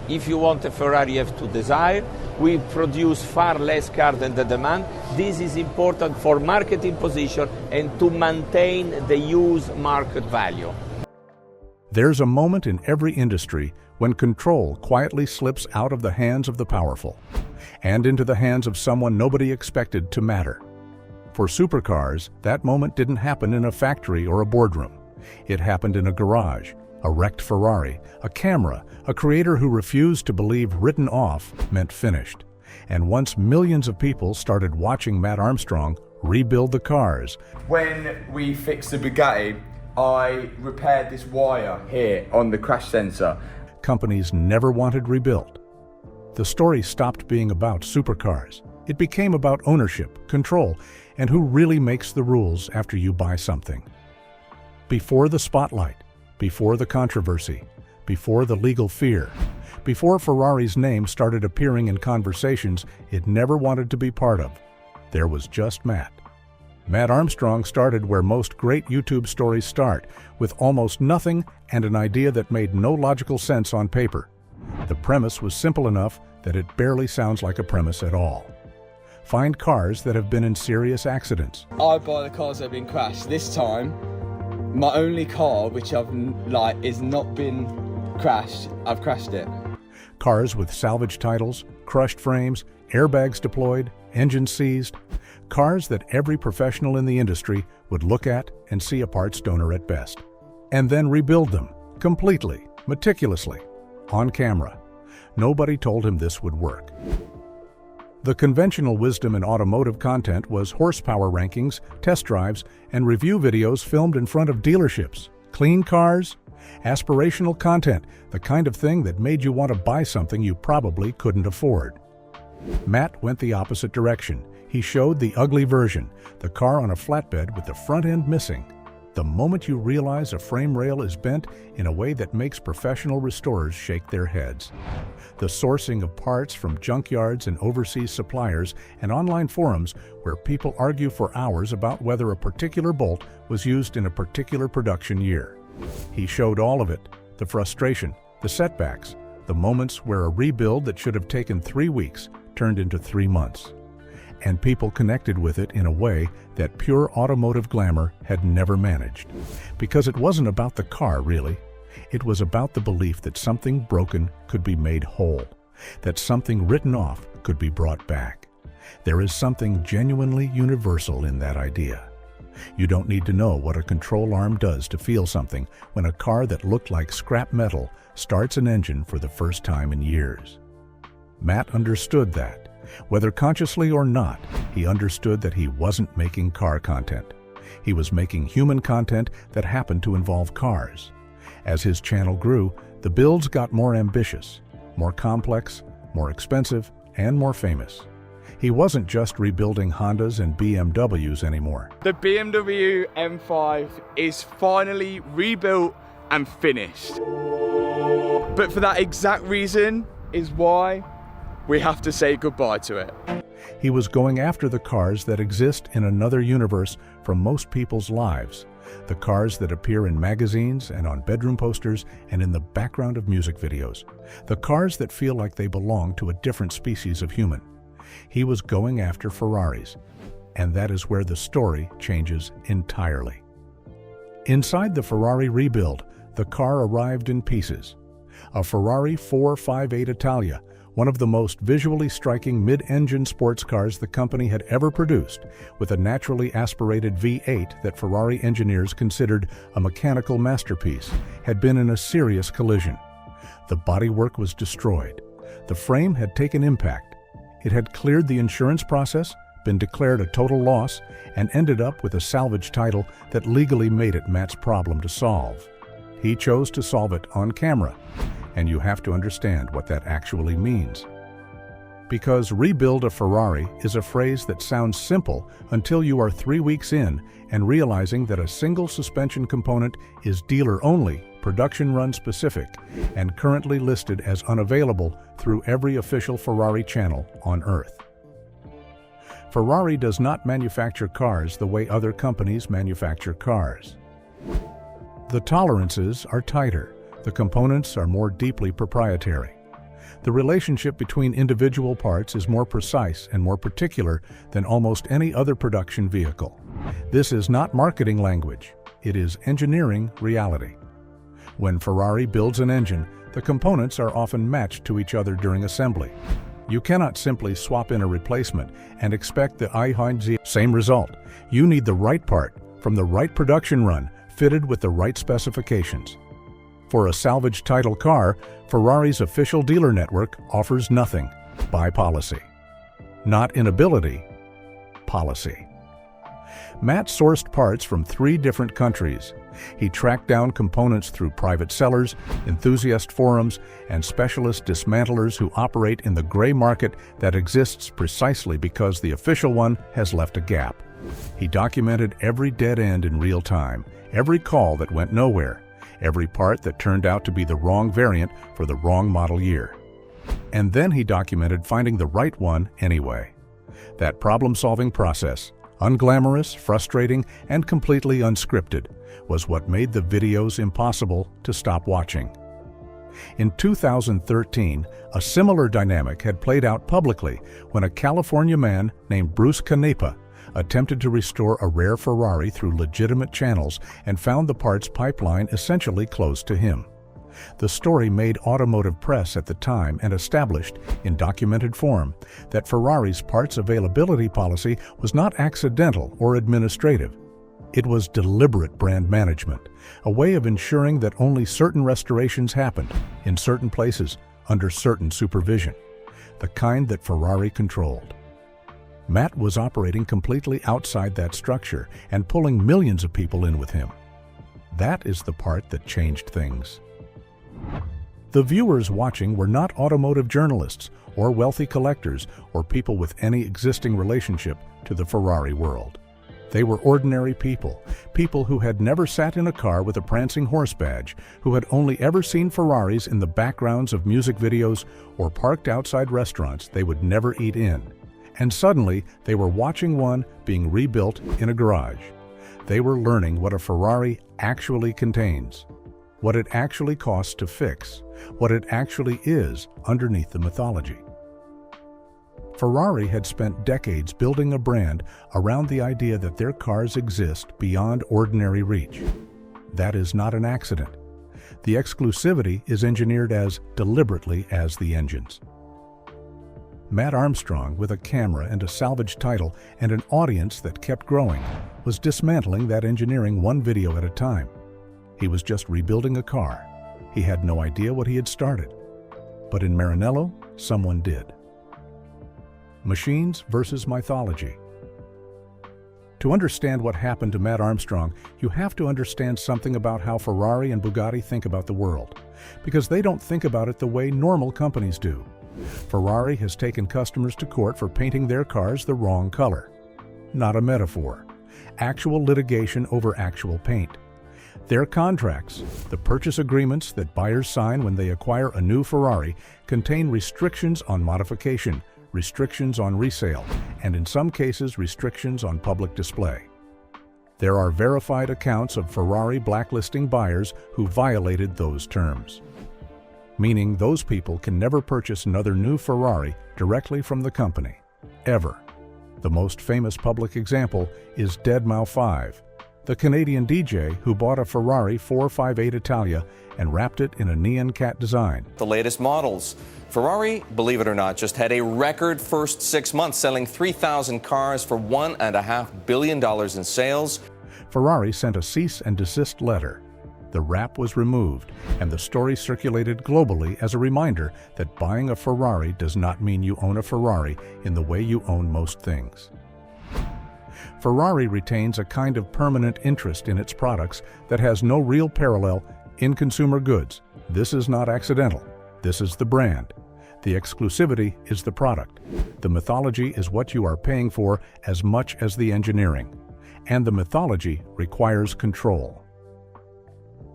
If you want a Ferrari, you have to desire. We produce far less cars than the demand. This is important for marketing position and to maintain the used market value. There's a moment in every industry when control quietly slips out of the hands of the powerful and into the hands of someone nobody expected to matter. For supercars, that moment didn't happen in a factory or a boardroom. It happened in a garage, a wrecked Ferrari, a camera, a creator who refused to believe written off meant finished. And once millions of people started watching Matt Armstrong rebuild the cars. When we fixed the Bugatti, I repaired this wire here on the crash sensor. Companies never wanted rebuilt. The story stopped being about supercars. It became about ownership, control, and who really makes the rules after you buy something. Before the spotlight, before the controversy, before the legal fear, before Ferrari's name started appearing in conversations it never wanted to be part of, there was just Matt. Matt Armstrong started where most great YouTube stories start, with almost nothing and an idea that made no logical sense on paper. The premise was simple enough that it barely sounds like a premise at all. Find cars that have been in serious accidents. I buy the cars that have been crashed. This time, my only car which is not been crashed, I've crashed it. Cars with salvage titles, crushed frames, airbags deployed, engines seized. Cars that every professional in the industry would look at and see a parts donor at best. And then rebuild them, completely, meticulously, on camera. Nobody told him this would work. The conventional wisdom in automotive content was horsepower rankings, test drives, and review videos filmed in front of dealerships. Clean cars, aspirational content, the kind of thing that made you want to buy something you probably couldn't afford. Matt went the opposite direction. He showed the ugly version, the car on a flatbed with the front end missing. The moment you realize a frame rail is bent in a way that makes professional restorers shake their heads. The sourcing of parts from junkyards and overseas suppliers and online forums where people argue for hours about whether a particular bolt was used in a particular production year. He showed all of it, the frustration, the setbacks, the moments where a rebuild that should have taken 3 weeks turned into 3 months. And people connected with it in a way that pure automotive glamour had never managed. Because it wasn't about the car, really. It was about the belief that something broken could be made whole, that something written off could be brought back. There is something genuinely universal in that idea. You don't need to know what a control arm does to feel something when a car that looked like scrap metal starts an engine for the first time in years. Matt understood that. Whether consciously or not, he understood that he wasn't making car content. He was making human content that happened to involve cars. As his channel grew, the builds got more ambitious, more complex, more expensive, and more famous. He wasn't just rebuilding Hondas and BMWs anymore. The BMW M5 is finally rebuilt and finished. But for that exact reason is why we have to say goodbye to it. He was going after the cars that exist in another universe from most people's lives. The cars that appear in magazines and on bedroom posters and in the background of music videos. The cars that feel like they belong to a different species of human. He was going after Ferraris, and that is where the story changes entirely. Inside the Ferrari rebuild, the car arrived in pieces. A Ferrari 458 Italia, one of the most visually striking mid-engine sports cars the company had ever produced, with a naturally aspirated V8 that Ferrari engineers considered a mechanical masterpiece, had been in a serious collision. The bodywork was destroyed. The frame had taken impact. It had cleared the insurance process, been declared a total loss, and ended up with a salvage title that legally made it Matt's problem to solve. He chose to solve it on camera, and you have to understand what that actually means. Because rebuild a Ferrari is a phrase that sounds simple until you are 3 weeks in and realizing that a single suspension component is dealer-only, production run specific, and currently listed as unavailable through every official Ferrari channel on Earth. Ferrari does not manufacture cars the way other companies manufacture cars. The tolerances are tighter. The components are more deeply proprietary. The relationship between individual parts is more precise and more particular than almost any other production vehicle. This is not marketing language, it is engineering reality. When Ferrari builds an engine, the components are often matched to each other during assembly. You cannot simply swap in a replacement and expect the same result. You need the right part from the right production run, fitted with the right specifications. For a salvage title car, Ferrari's official dealer network offers nothing by policy. Not inability, policy. Matt sourced parts from 3 different countries. He tracked down components through private sellers, enthusiast forums, and specialist dismantlers who operate in the gray market that exists precisely because the official one has left a gap. He documented every dead end in real time, every call that went nowhere, every part that turned out to be the wrong variant for the wrong model year. And then he documented finding the right one anyway. That problem-solving process, unglamorous, frustrating, and completely unscripted, was what made the videos impossible to stop watching. In 2013, a similar dynamic had played out publicly when a California man named Bruce Canepa attempted to restore a rare Ferrari through legitimate channels and found the parts pipeline essentially closed to him. The story made automotive press at the time and established, in documented form, that Ferrari's parts availability policy was not accidental or administrative. It was deliberate brand management, a way of ensuring that only certain restorations happened, in certain places, under certain supervision, the kind that Ferrari controlled. Matt was operating completely outside that structure and pulling millions of people in with him. That is the part that changed things. The viewers watching were not automotive journalists or wealthy collectors or people with any existing relationship to the Ferrari world. They were ordinary people, people who had never sat in a car with a prancing horse badge, who had only ever seen Ferraris in the backgrounds of music videos or parked outside restaurants they would never eat in. And suddenly, they were watching one being rebuilt in a garage. They were learning what a Ferrari actually contains, what it actually costs to fix, what it actually is underneath the mythology. Ferrari had spent decades building a brand around the idea that their cars exist beyond ordinary reach. That is not an accident. The exclusivity is engineered as deliberately as the engines. Matt Armstrong, with a camera and a salvage title and an audience that kept growing, was dismantling that engineering one video at a time. He was just rebuilding a car. He had no idea what he had started. But in Maranello, someone did. Machines versus mythology. To understand what happened to Matt Armstrong, you have to understand something about how Ferrari and Bugatti think about the world, because they don't think about it the way normal companies do. Ferrari has taken customers to court for painting their cars the wrong color. Not a metaphor. Actual litigation over actual paint. Their contracts, the purchase agreements that buyers sign when they acquire a new Ferrari, contain restrictions on modification, restrictions on resale, and in some cases restrictions on public display. There are verified accounts of Ferrari blacklisting buyers who violated those terms. Meaning those people can never purchase another new Ferrari directly from the company, ever. The most famous public example is deadmau5, the Canadian DJ who bought a Ferrari 458 Italia and wrapped it in a neon cat design. The latest models. Ferrari, believe it or not, just had a record first 6 months, selling 3,000 cars for $1.5 billion in sales. Ferrari sent a cease and desist letter. The wrap was removed, and the story circulated globally as a reminder that buying a Ferrari does not mean you own a Ferrari in the way you own most things. Ferrari retains a kind of permanent interest in its products that has no real parallel in consumer goods. This is not accidental. This is the brand. The exclusivity is the product. The mythology is what you are paying for as much as the engineering. And the mythology requires control.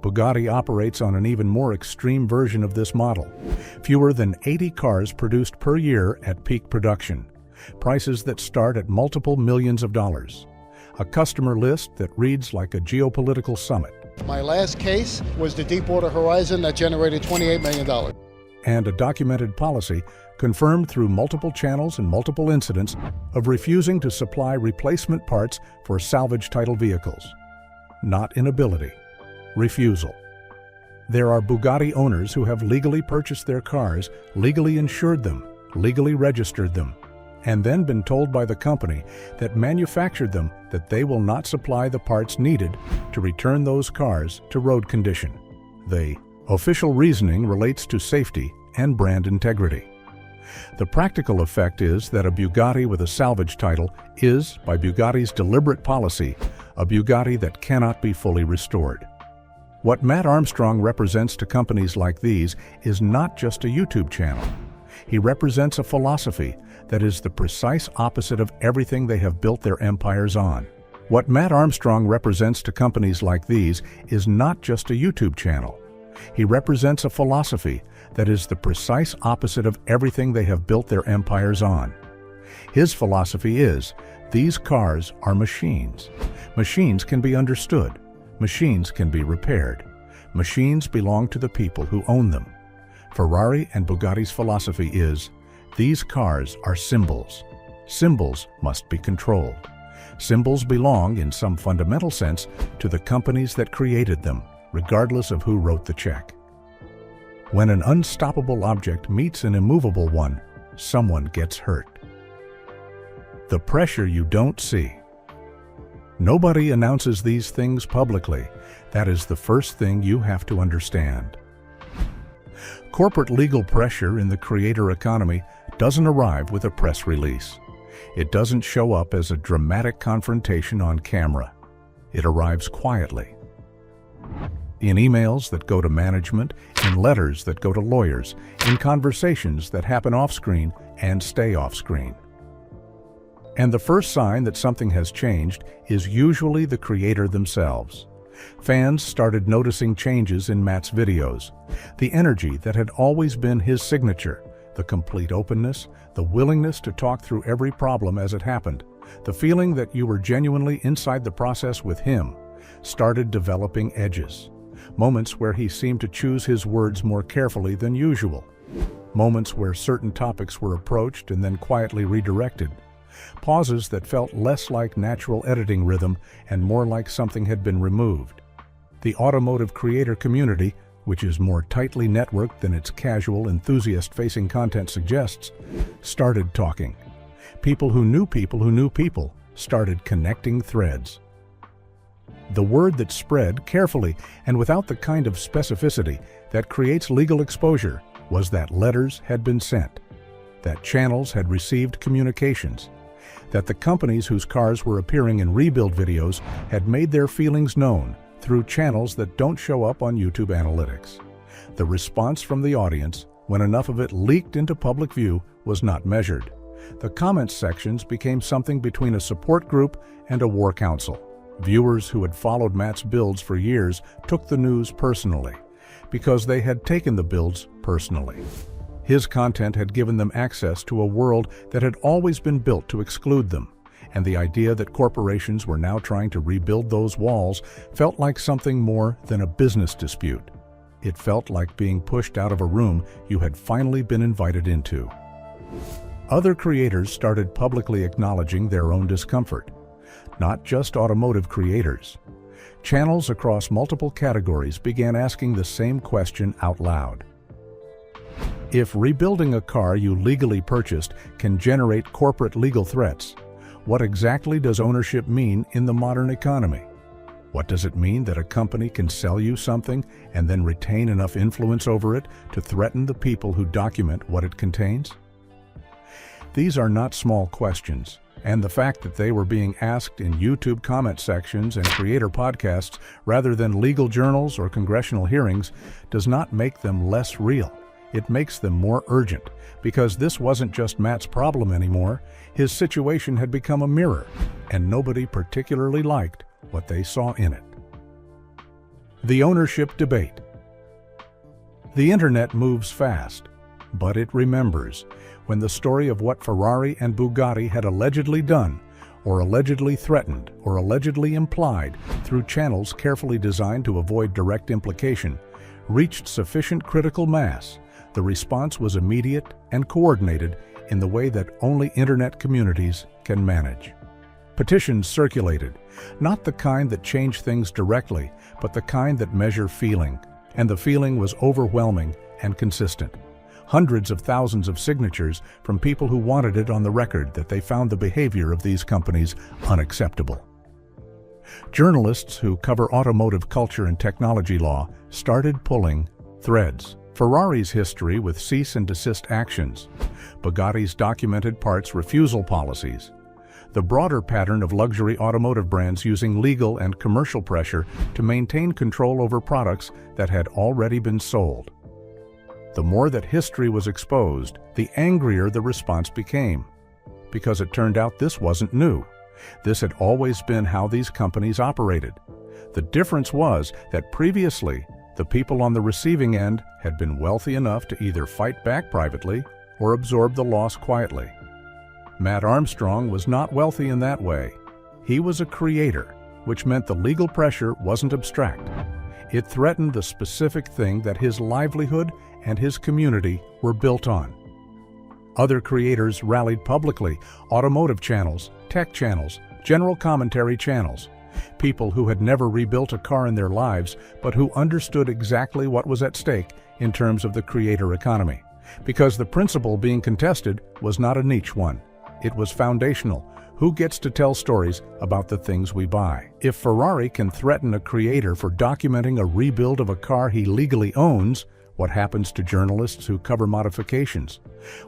Bugatti operates on an even more extreme version of this model. Fewer than 80 cars produced per year at peak production. Prices that start at multiple millions of dollars. A customer list that reads like a geopolitical summit. My last case was the Deepwater Horizon that generated $28 million. and a documented policy confirmed through multiple channels and multiple incidents of refusing to supply replacement parts for salvage title vehicles. Not inability, refusal. There are Bugatti owners who have legally purchased their cars, legally insured them, legally registered them, and then been told by the company that manufactured them that they will not supply the parts needed to return those cars to road condition. The official reasoning relates to safety and brand integrity. The practical effect is that a Bugatti with a salvage title is, by Bugatti's deliberate policy, a Bugatti that cannot be fully restored. What Matt Armstrong represents to companies like these is not just a YouTube channel. He represents a philosophy that is the precise opposite of everything they have built their empires on. What Matt Armstrong represents to companies like these is not just a YouTube channel. He represents a philosophy that is the precise opposite of everything they have built their empires on. His philosophy is, these cars are machines. Machines can be understood. Machines can be repaired. Machines belong to the people who own them. Ferrari and Bugatti's philosophy is, these cars are symbols. Symbols must be controlled. Symbols belong, in some fundamental sense, to the companies that created them, regardless of who wrote the check. When an unstoppable object meets an immovable one, someone gets hurt. The pressure you don't see. Nobody announces these things publicly. That is the first thing you have to understand. Corporate legal pressure in the creator economy doesn't arrive with a press release. It doesn't show up as a dramatic confrontation on camera. It arrives quietly. In emails that go to management, in letters that go to lawyers, in conversations that happen off-screen and stay off-screen. And the first sign that something has changed is usually the creator themselves. Fans started noticing changes in Matt's videos. The energy that had always been his signature, the complete openness, the willingness to talk through every problem as it happened, the feeling that you were genuinely inside the process with him, started developing edges. Moments where he seemed to choose his words more carefully than usual. Moments where certain topics were approached and then quietly redirected. Pauses that felt less like natural editing rhythm and more like something had been removed. The automotive creator community, which is more tightly networked than its casual, enthusiast-facing content suggests, started talking. People who knew people who knew people started connecting threads. The word that spread carefully and without the kind of specificity that creates legal exposure was that letters had been sent, that channels had received communications, that the companies whose cars were appearing in rebuild videos had made their feelings known through channels that don't show up on YouTube analytics. The response from the audience, when enough of it leaked into public view, was not measured. The comments sections became something between a support group and a war council. Viewers who had followed Matt's builds for years took the news personally, because they had taken the builds personally. His content had given them access to a world that had always been built to exclude them, and the idea that corporations were now trying to rebuild those walls felt like something more than a business dispute. It felt like being pushed out of a room you had finally been invited into. Other creators started publicly acknowledging their own discomfort. Not just automotive creators. Channels across multiple categories began asking the same question out loud. If rebuilding a car you legally purchased can generate corporate legal threats, what exactly does ownership mean in the modern economy? What does it mean that a company can sell you something and then retain enough influence over it to threaten the people who document what it contains? These are not small questions, and the fact that they were being asked in YouTube comment sections and creator podcasts rather than legal journals or congressional hearings does not make them less real. It makes them more urgent, because this wasn't just Matt's problem anymore. His situation had become a mirror, and nobody particularly liked what they saw in it. The ownership debate. The internet moves fast, but it remembers when the story of what Ferrari and Bugatti had allegedly done, or allegedly threatened, or allegedly implied through channels carefully designed to avoid direct implication, reached sufficient critical mass, The response was immediate and coordinated in the way that only internet communities can manage. Petitions circulated, not the kind that change things directly, but the kind that measure feeling, and the feeling was overwhelming and consistent. Hundreds of thousands of signatures from people who wanted it on the record that they found the behavior of these companies unacceptable. Journalists who cover automotive culture and technology law started pulling threads. Ferrari's history with cease and desist actions, Bugatti's documented parts refusal policies, the broader pattern of luxury automotive brands using legal and commercial pressure to maintain control over products that had already been sold. The more that history was exposed, the angrier the response became, because it turned out this wasn't new. This had always been how these companies operated. The difference was that previously, the people on the receiving end had been wealthy enough to either fight back privately or absorb the loss quietly. Matt Armstrong was not wealthy in that way. He was a creator, which meant the legal pressure wasn't abstract. It threatened the specific thing that his livelihood and his community were built on. Other creators rallied publicly: automotive channels, tech channels, general commentary channels. People who had never rebuilt a car in their lives, but who understood exactly what was at stake in terms of the creator economy. Because the principle being contested was not a niche one. It was foundational. Who gets to tell stories about the things we buy? If Ferrari can threaten a creator for documenting a rebuild of a car he legally owns, what happens to journalists who cover modifications?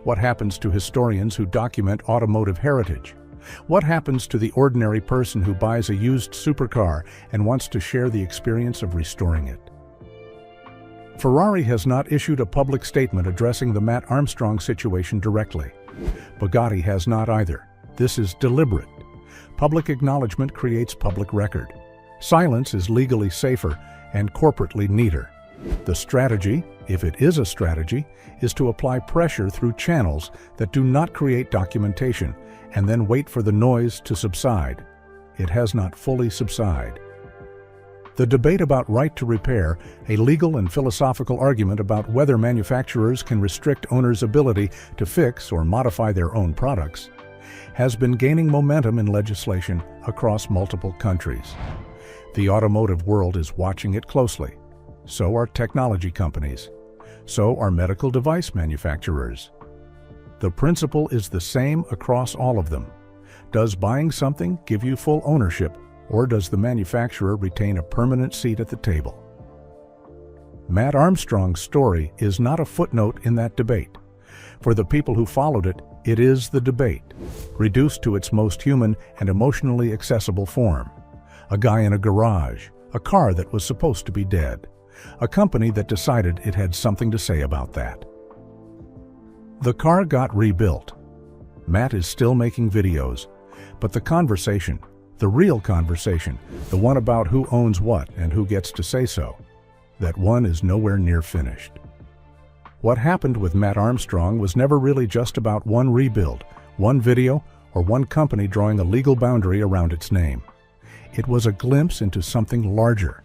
What happens to historians who document automotive heritage? What happens to the ordinary person who buys a used supercar and wants to share the experience of restoring it? Ferrari has not issued a public statement addressing the Matt Armstrong situation directly. Bugatti has not either. This is deliberate. Public acknowledgement creates public record. Silence is legally safer and corporately neater. The strategy, if it is a strategy, is to apply pressure through channels that do not create documentation and then wait for the noise to subside. It has not fully subsided. The debate about right to repair, a legal and philosophical argument about whether manufacturers can restrict owners' ability to fix or modify their own products, has been gaining momentum in legislation across multiple countries. The automotive world is watching it closely. So are technology companies. So are medical device manufacturers. The principle is the same across all of them. Does buying something give you full ownership, or does the manufacturer retain a permanent seat at the table? Matt Armstrong's story is not a footnote in that debate. For the people who followed it, it is the debate, reduced to its most human and emotionally accessible form. A guy in a garage, a car that was supposed to be dead, a company that decided it had something to say about that. The car got rebuilt. Matt is still making videos, but the conversation, the real conversation, the one about who owns what and who gets to say so, that one is nowhere near finished. What happened with Matt Armstrong was never really just about one rebuild, one video, or one company drawing a legal boundary around its name. It was a glimpse into something larger,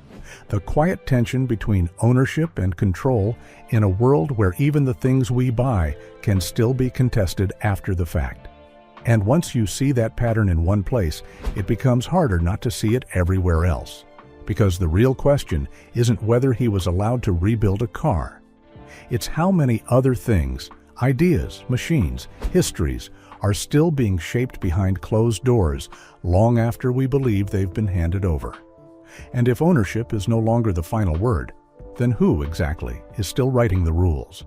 the quiet tension between ownership and control in a world where even the things we buy can still be contested after the fact. And once you see that pattern in one place, it becomes harder not to see it everywhere else. Because the real question isn't whether he was allowed to rebuild a car. It's how many other things, ideas, machines, histories, are still being shaped behind closed doors long after we believe they've been handed over. And if ownership is no longer the final word, then who exactly is still writing the rules?